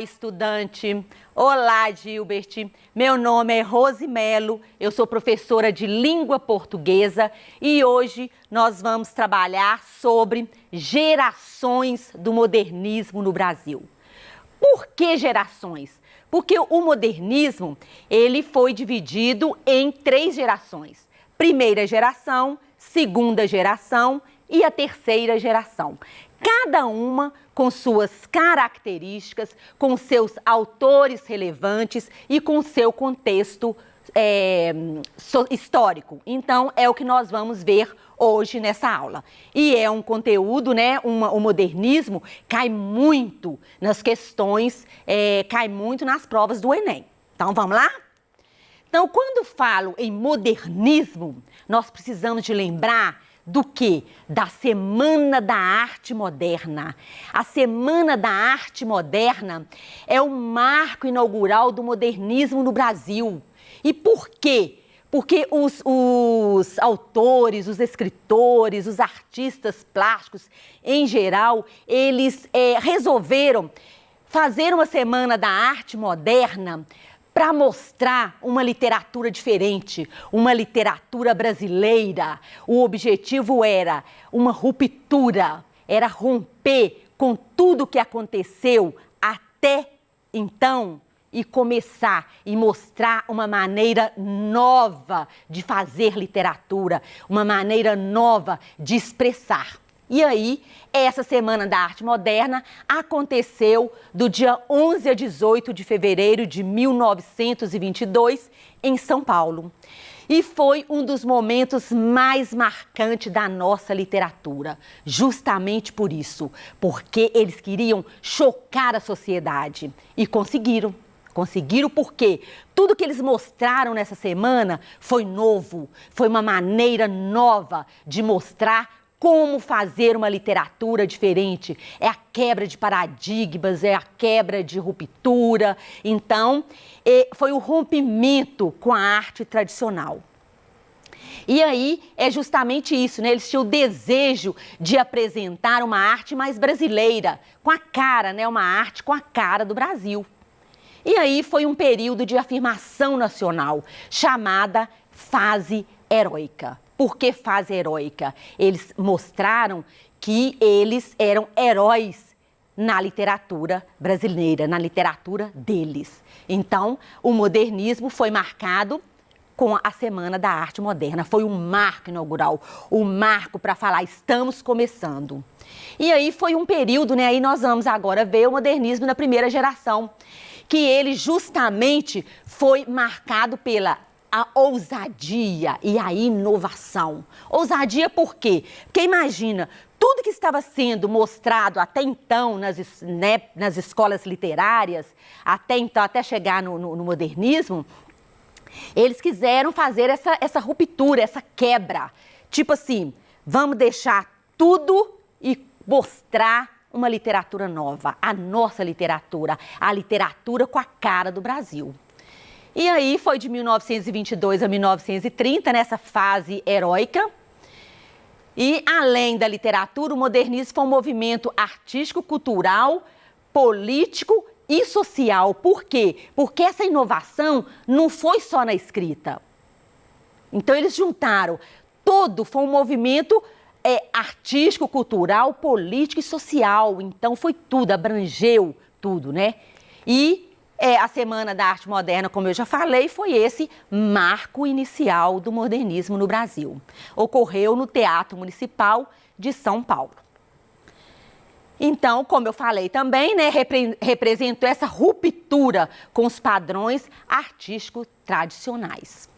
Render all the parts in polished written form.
estudante! Olá, Gilbert! Meu nome é Rose Melo, eu sou professora de língua portuguesa e hoje nós vamos trabalhar sobre gerações do modernismo no Brasil. Por que gerações? Porque o modernismo, ele foi dividido em 3 gerações. Primeira geração, segunda geração e a terceira geração. Cada uma com suas características, com seus autores relevantes e com seu contexto histórico. Então, é o que nós vamos ver hoje nessa aula. E é um conteúdo, né? O modernismo cai muito nas questões, cai muito nas provas do Enem. Então, vamos lá? Então, quando falo em modernismo, nós precisamos de lembrar do quê? Da Semana da Arte Moderna. A Semana da Arte Moderna é o marco inaugural do modernismo no Brasil. E por quê? Porque os autores, os escritores, os artistas plásticos, em geral, eles resolveram fazer uma Semana da Arte Moderna para mostrar uma literatura diferente, uma literatura brasileira. O objetivo era uma ruptura, era romper com tudo que aconteceu até então e começar e mostrar uma maneira nova de fazer literatura, uma maneira nova de expressar. E aí, essa Semana da Arte Moderna aconteceu do dia 11 a 18 de fevereiro de 1922, em São Paulo. E foi um dos momentos mais marcantes da nossa literatura, justamente por isso, porque eles queriam chocar a sociedade e conseguiram. Conseguiram porque tudo que eles mostraram nessa semana foi novo, foi uma maneira nova de mostrar como fazer uma literatura diferente. É a quebra de paradigmas, é a quebra de ruptura. Então, foi o rompimento com a arte tradicional. E aí, é justamente isso, né? Eles tinham o desejo de apresentar uma arte mais brasileira, com a cara, né? Uma arte com a cara do Brasil. E aí foi um período de afirmação nacional, chamada fase heróica. Por que fase heróica? Eles mostraram que eles eram heróis na literatura brasileira, na literatura deles. Então, o modernismo foi marcado com a Semana da Arte Moderna. Foi um marco inaugural, um marco para falar, estamos começando. E aí foi um período, né? Aí nós vamos agora ver o modernismo na primeira geração, que ele justamente foi marcado pela a ousadia e a inovação. Ousadia por quê? Porque imagina, tudo que estava sendo mostrado até então nas escolas literárias, até então, até chegar no modernismo, eles quiseram fazer essa ruptura, essa quebra. Tipo assim, vamos deixar tudo e mostrar uma literatura nova, a nossa literatura, a literatura com a cara do Brasil. E aí foi de 1922 a 1930, nessa fase heróica. E além da literatura, o modernismo foi um movimento artístico, cultural, político e social. Por quê? Porque essa inovação não foi só na escrita. Então eles juntaram, foi um movimento artístico, cultural, político e social. Então foi tudo, abrangeu tudo, né? E a Semana da Arte Moderna, como eu já falei, foi esse marco inicial do modernismo no Brasil. Ocorreu no Teatro Municipal de São Paulo. Então, como eu falei também, né, representou essa ruptura com os padrões artísticos tradicionais.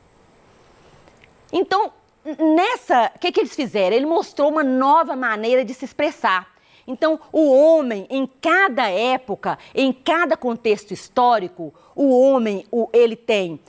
Então, o que eles fizeram? Ele mostrou uma nova maneira de se expressar. Então, o homem, em cada época, em cada contexto histórico, o homem, ele tem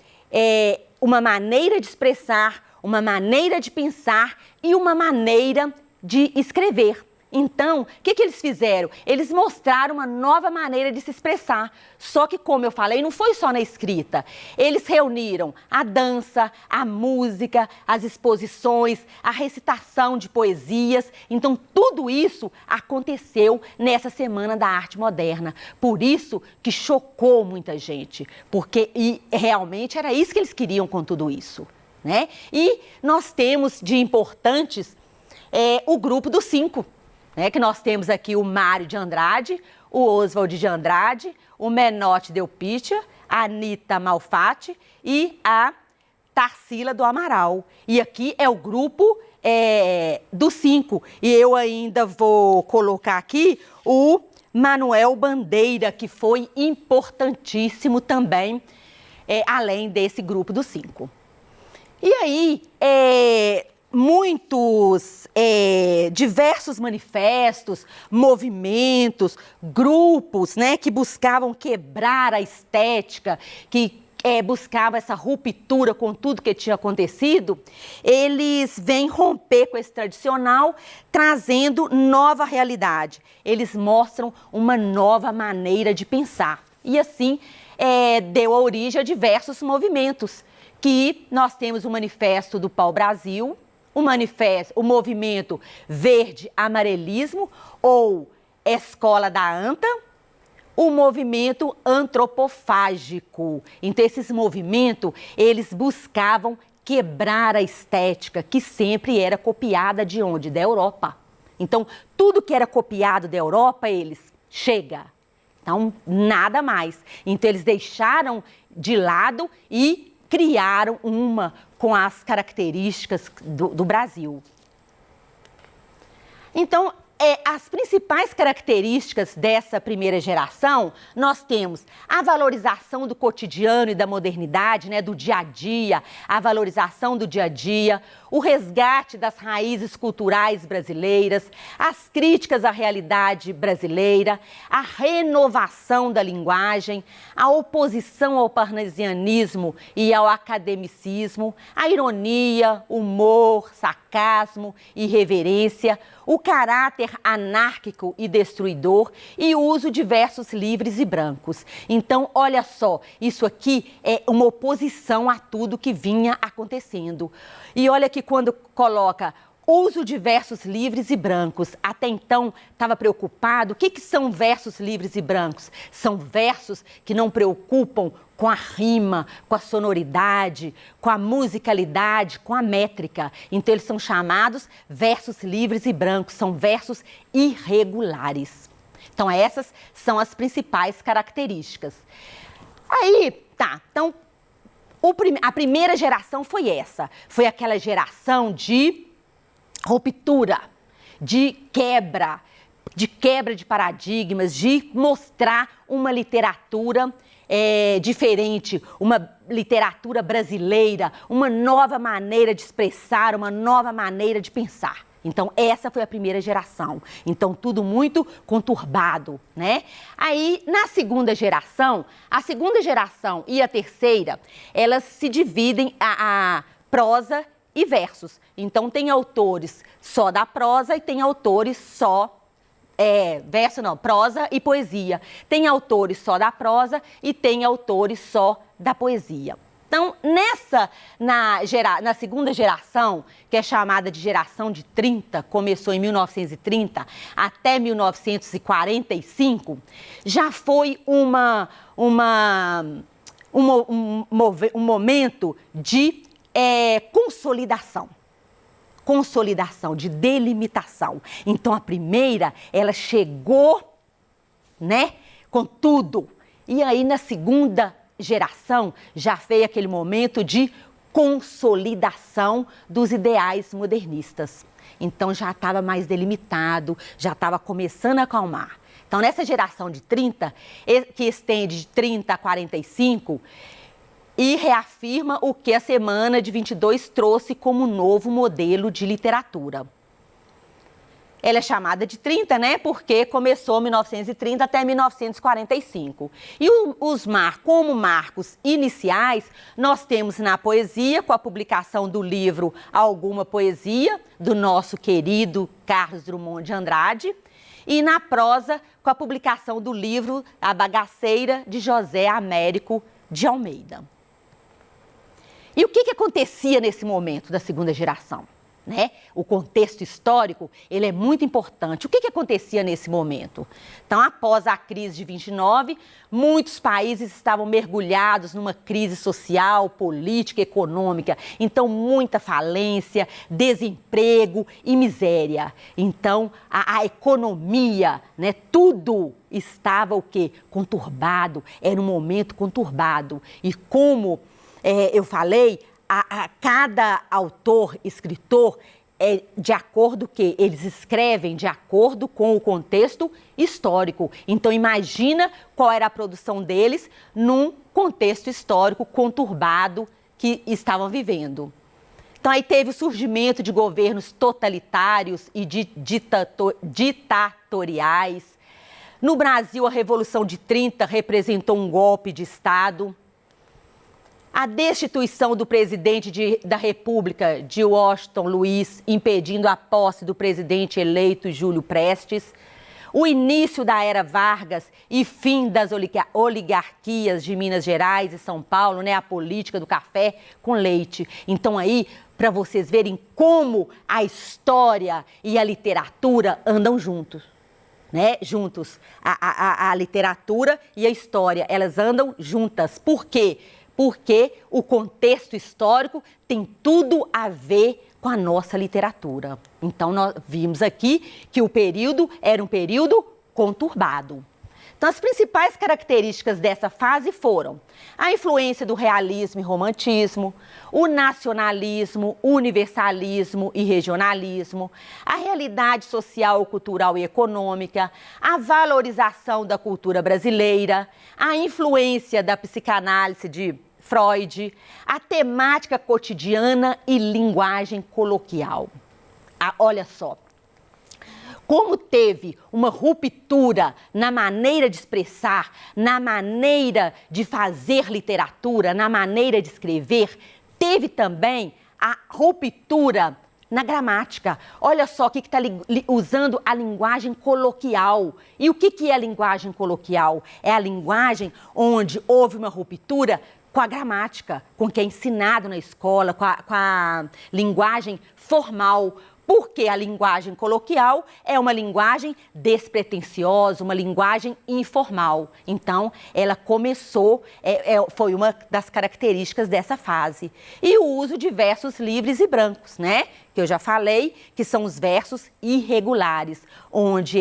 uma maneira de expressar, uma maneira de pensar e uma maneira de escrever. Então, o que eles fizeram? Eles mostraram uma nova maneira de se expressar. Só que, como eu falei, não foi só na escrita. Eles reuniram a dança, a música, as exposições, a recitação de poesias. Então, tudo isso aconteceu nessa Semana da Arte Moderna. Por isso que chocou muita gente, porque realmente era isso que eles queriam com tudo isso, né? E nós temos de importantes o grupo dos 5. Que nós temos aqui o Mário de Andrade, o Oswald de Andrade, o Menotti Delpitia, a Anita Malfatti e a Tarsila do Amaral. E aqui é o grupo dos 5. E eu ainda vou colocar aqui o Manuel Bandeira, que foi importantíssimo também, além desse grupo dos 5. E aí, diversos manifestos, movimentos, grupos, né, que buscavam quebrar a estética, que buscavam essa ruptura com tudo que tinha acontecido, eles vêm romper com esse tradicional, trazendo nova realidade. Eles mostram uma nova maneira de pensar. E assim, deu origem a diversos movimentos, que nós temos o Manifesto do Pau-Brasil, o movimento verde-amarelismo ou Escola da Anta, o movimento antropofágico. Então, esses movimentos, eles buscavam quebrar a estética que sempre era copiada de onde? Da Europa. Então, tudo que era copiado da Europa, chega. Então, nada mais. Então, eles deixaram de lado e criaram uma com as características do Brasil. Então, as principais características dessa primeira geração, nós temos a valorização do cotidiano e da modernidade, né, do dia a dia, a valorização do dia a dia, o resgate das raízes culturais brasileiras, as críticas à realidade brasileira, a renovação da linguagem, a oposição ao parnasianismo e ao academicismo, a ironia, humor, sarcasmo, irreverência, o caráter anárquico e destruidor e o uso de versos livres e brancos. Então, olha só, isso aqui é uma oposição a tudo que vinha acontecendo. E olha que quando coloca uso de versos livres e brancos, até então estava preocupado. O que são versos livres e brancos? São versos que não preocupam com a rima, com a sonoridade, com a musicalidade, com a métrica. Então, eles são chamados versos livres e brancos, são versos irregulares. Então, essas são as principais características. Aí, tá, então, a primeira geração foi essa. Foi aquela geração de ruptura, de quebra de paradigmas, de mostrar uma literatura diferente, uma literatura brasileira, uma nova maneira de expressar, uma nova maneira de pensar. Então, essa foi a primeira geração. Então, tudo muito conturbado, né? Aí, na segunda geração, a segunda geração e a terceira, elas se dividem a prosa e versos. Então, tem autores só da prosa e tem autores só prosa e poesia. Tem autores só da prosa e tem autores só da poesia. Então, na segunda geração, que é chamada de geração de 30, começou em 1930 até 1945, já foi um momento de consolidação, de delimitação. Então, a primeira, ela chegou, né, com tudo. E aí, na segunda geração, já veio aquele momento de consolidação dos ideais modernistas. Então, já estava mais delimitado, já estava começando a acalmar. Então, nessa geração de 30, que estende de 30 a 45, e reafirma o que a Semana de 22 trouxe como novo modelo de literatura. Ela é chamada de 30, né? Porque começou em 1930 até 1945. E como marcos iniciais, nós temos na poesia, com a publicação do livro Alguma Poesia, do nosso querido Carlos Drummond de Andrade, e na prosa, com a publicação do livro A Bagaceira, de José Américo de Almeida. E o que acontecia nesse momento da segunda geração? Né? O contexto histórico, ele é muito importante. O que acontecia nesse momento? Então, após a crise de 29, muitos países estavam mergulhados numa crise social, política, econômica. Então, muita falência, desemprego e miséria. Então, a economia, né? Tudo estava o quê? Conturbado. Era um momento conturbado. E como eu falei, cada autor, escritor, de acordo que eles escrevem de acordo com o contexto histórico. Então, imagina qual era a produção deles num contexto histórico conturbado que estavam vivendo. Então, aí teve o surgimento de governos totalitários e ditatoriais. No Brasil, a Revolução de 30 representou um golpe de Estado. A destituição do presidente da República, de Washington Luiz, impedindo a posse do presidente eleito Júlio Prestes. O início da era Vargas e fim das oligarquias de Minas Gerais e São Paulo, né? A política do café com leite. Então aí, para vocês verem como a história e a literatura andam juntos. Né? Juntos. A literatura e a história, elas andam juntas. Por quê? Porque o contexto histórico tem tudo a ver com a nossa literatura. Então, nós vimos aqui que o período era um período conturbado. Então, as principais características dessa fase foram a influência do realismo e romantismo, o nacionalismo, universalismo e regionalismo, a realidade social, cultural e econômica, a valorização da cultura brasileira, a influência da psicanálise de Freud, a temática cotidiana e linguagem coloquial. Olha só, como teve uma ruptura na maneira de expressar, na maneira de fazer literatura, na maneira de escrever, teve também a ruptura na gramática. Olha só o que está usando a linguagem coloquial. E o que é a linguagem coloquial? É a linguagem onde houve uma ruptura com a gramática, com o que é ensinado na escola, com a linguagem formal. Porque a linguagem coloquial é uma linguagem despretensiosa, uma linguagem informal. Então, ela começou, foi uma das características dessa fase. E o uso de versos livres e brancos, né? Que eu já falei, que são os versos irregulares, onde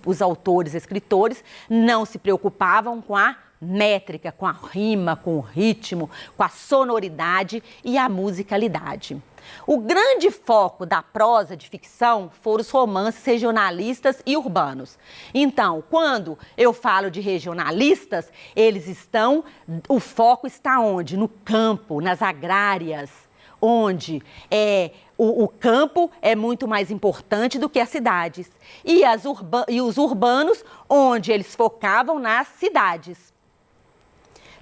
os autores, escritores, não se preocupavam com a métrica, com a rima, com o ritmo, com a sonoridade e a musicalidade. O grande foco da prosa de ficção foram os romances regionalistas e urbanos. Então, quando eu falo de regionalistas, o foco está onde? No campo, nas agrárias, onde o campo é muito mais importante do que as cidades. E os urbanos, onde eles focavam nas cidades.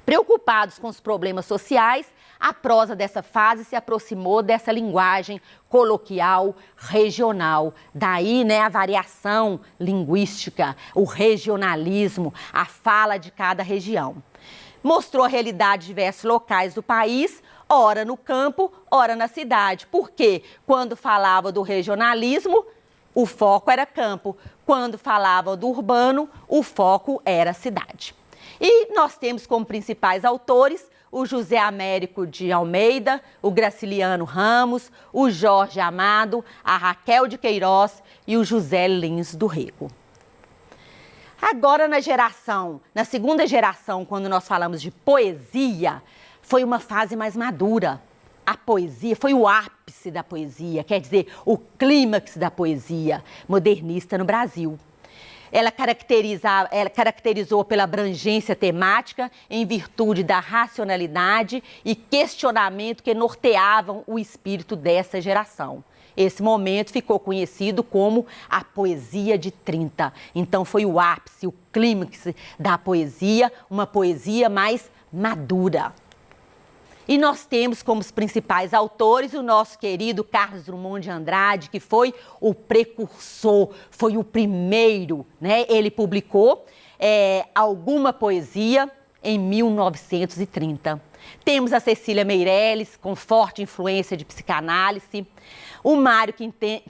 Preocupados com os problemas sociais, a prosa dessa fase se aproximou dessa linguagem coloquial regional. Daí, né, a variação linguística, o regionalismo, a fala de cada região. Mostrou a realidade de diversos locais do país, ora no campo, ora na cidade. Porque quando falava do regionalismo, o foco era campo. Quando falava do urbano, o foco era cidade. E nós temos como principais autores o José Américo de Almeida, o Graciliano Ramos, o Jorge Amado, a Raquel de Queiroz e o José Lins do Rego. Agora na segunda geração, quando nós falamos de poesia, foi uma fase mais madura. A poesia foi o ápice da poesia, quer dizer, o clímax da poesia modernista no Brasil. Ela caracterizou pela abrangência temática em virtude da racionalidade e questionamento que norteavam o espírito dessa geração. Esse momento ficou conhecido como a poesia de 30. Então foi o ápice, o clímax da poesia, uma poesia mais madura. E nós temos como os principais autores o nosso querido Carlos Drummond de Andrade, que foi o precursor, foi o primeiro, né? Ele publicou alguma poesia em 1930. Temos a Cecília Meirelles, com forte influência de psicanálise, o Mário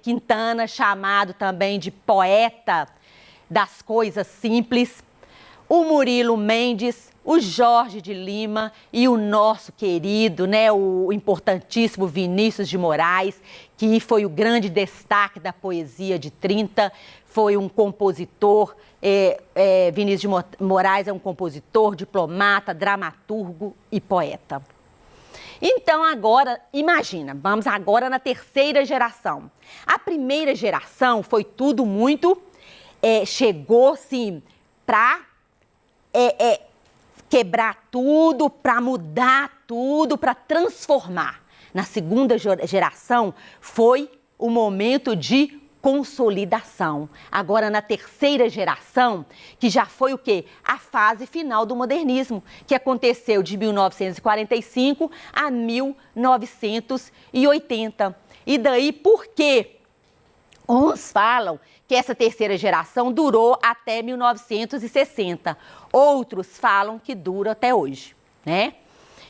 Quintana, chamado também de poeta das coisas simples, o Murilo Mendes, o Jorge de Lima e o nosso querido, né, o importantíssimo Vinícius de Moraes, que foi o grande destaque da poesia de 30, foi um compositor, Vinícius de Moraes é um compositor, diplomata, dramaturgo e poeta. Então agora, imagina, vamos agora na terceira geração. A primeira geração foi tudo muito, chegou assim para quebrar tudo, para mudar tudo, para transformar. Na segunda geração foi o momento de consolidação. Agora, na terceira geração, que já foi o quê? A fase final do modernismo, que aconteceu de 1945 a 1980. E daí, por quê? Uns falam que essa terceira geração durou até 1960. Outros falam que dura até hoje, né?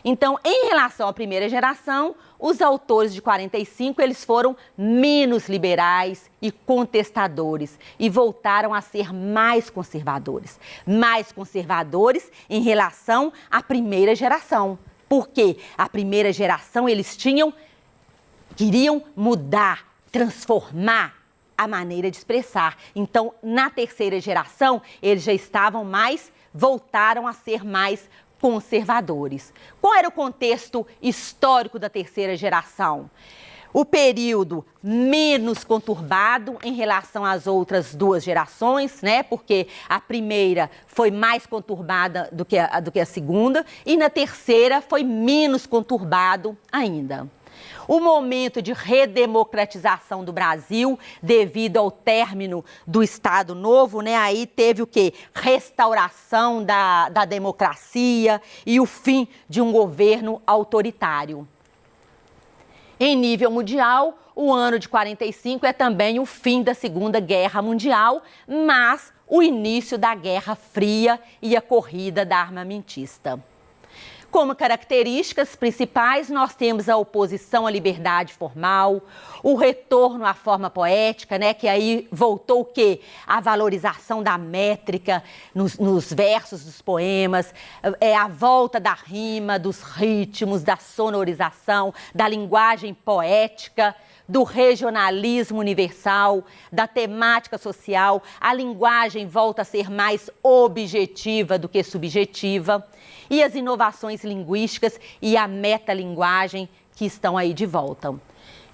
Então, em relação à primeira geração, os autores de 45, eles foram menos liberais e contestadores e voltaram a ser mais conservadores. Mais conservadores em relação à primeira geração. Por quê? A primeira geração, eles queriam mudar, transformar a maneira de expressar. Então, na terceira geração, eles já voltaram a ser mais conservadores. Qual era o contexto histórico da terceira geração? O período menos conturbado em relação às outras duas gerações, né? Porque a primeira foi mais conturbada do que a segunda e na terceira foi menos conturbado ainda. O momento de redemocratização do Brasil, devido ao término do Estado Novo, né? Aí teve o quê? Restauração da democracia e o fim de um governo autoritário. Em nível mundial, o ano de 45 é também o fim da Segunda Guerra Mundial, mas o início da Guerra Fria e a corrida da armamentista. Como características principais, nós temos a oposição à liberdade formal, o retorno à forma poética, né, que aí voltou o quê? A valorização da métrica nos versos dos poemas, a volta da rima, dos ritmos, da sonorização, da linguagem poética, do regionalismo universal, da temática social. A linguagem volta a ser mais objetiva do que subjetiva. E as inovações linguísticas e a metalinguagem que estão aí de volta.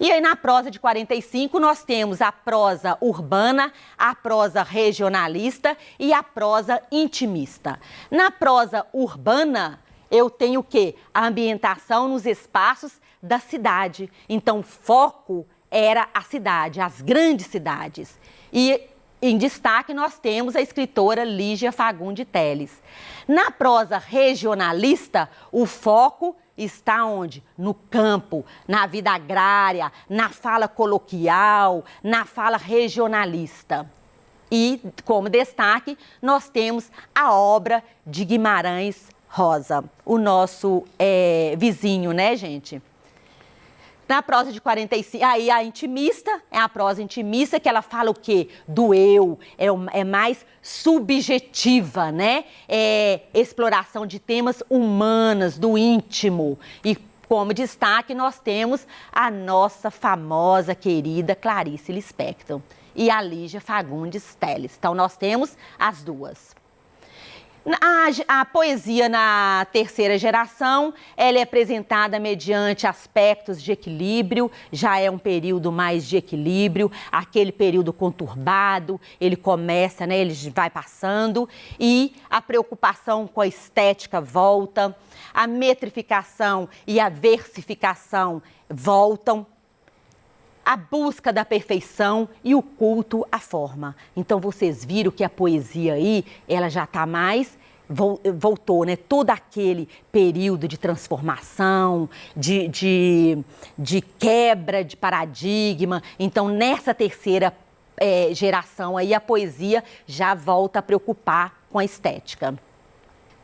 E aí na prosa de 45 nós temos a prosa urbana, a prosa regionalista e a prosa intimista. Na prosa urbana eu tenho o quê? A ambientação nos espaços da cidade. Então o foco era a cidade, as grandes cidades. E em destaque, nós temos a escritora Lígia Fagundes Telles. Na prosa regionalista, o foco está onde? No campo, na vida agrária, na fala coloquial, na fala regionalista. E, como destaque, nós temos a obra de Guimarães Rosa, o nosso vizinho, né, gente? Na prosa de 45, aí a intimista, é a prosa intimista que ela fala o quê? Do eu, é mais subjetiva, né? É exploração de temas humanos, do íntimo. E como destaque nós temos a nossa famosa, querida Clarice Lispector e a Lígia Fagundes Telles. Então nós temos as duas. A poesia na terceira geração, ela é apresentada mediante aspectos de equilíbrio, já é um período mais de equilíbrio, aquele período conturbado, ele começa, né, ele vai passando e a preocupação com a estética volta, a metrificação e a versificação voltam. a busca da perfeição e o culto à forma. Então, vocês viram que a poesia aí, ela já está mais... voltou, né? Todo aquele período de transformação, de quebra de paradigma. Então, nessa terceira geração aí, a poesia já volta a preocupar com a estética.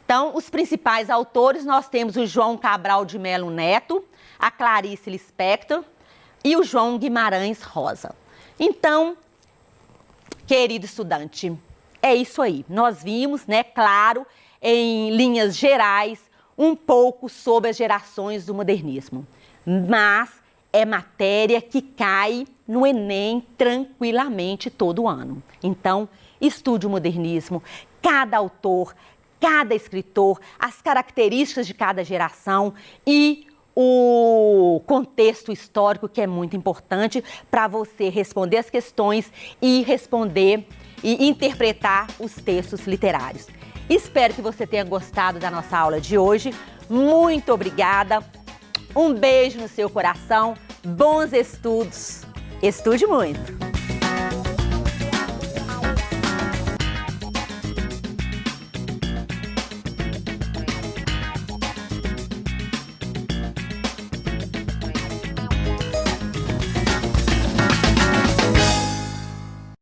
Então, os principais autores, nós temos o João Cabral de Melo Neto, a Clarice Lispector e o João Guimarães Rosa. Então, querido estudante, é isso aí. Nós vimos, né, claro, em linhas gerais, um pouco sobre as gerações do modernismo. Mas é matéria que cai no Enem tranquilamente todo ano. Então, estude o modernismo, cada autor, cada escritor, as características de cada geração e o contexto histórico, que é muito importante para você responder as questões e responder e interpretar os textos literários. Espero que você tenha gostado da nossa aula de hoje. Muito obrigada. Um beijo no seu coração. Bons estudos. Estude muito.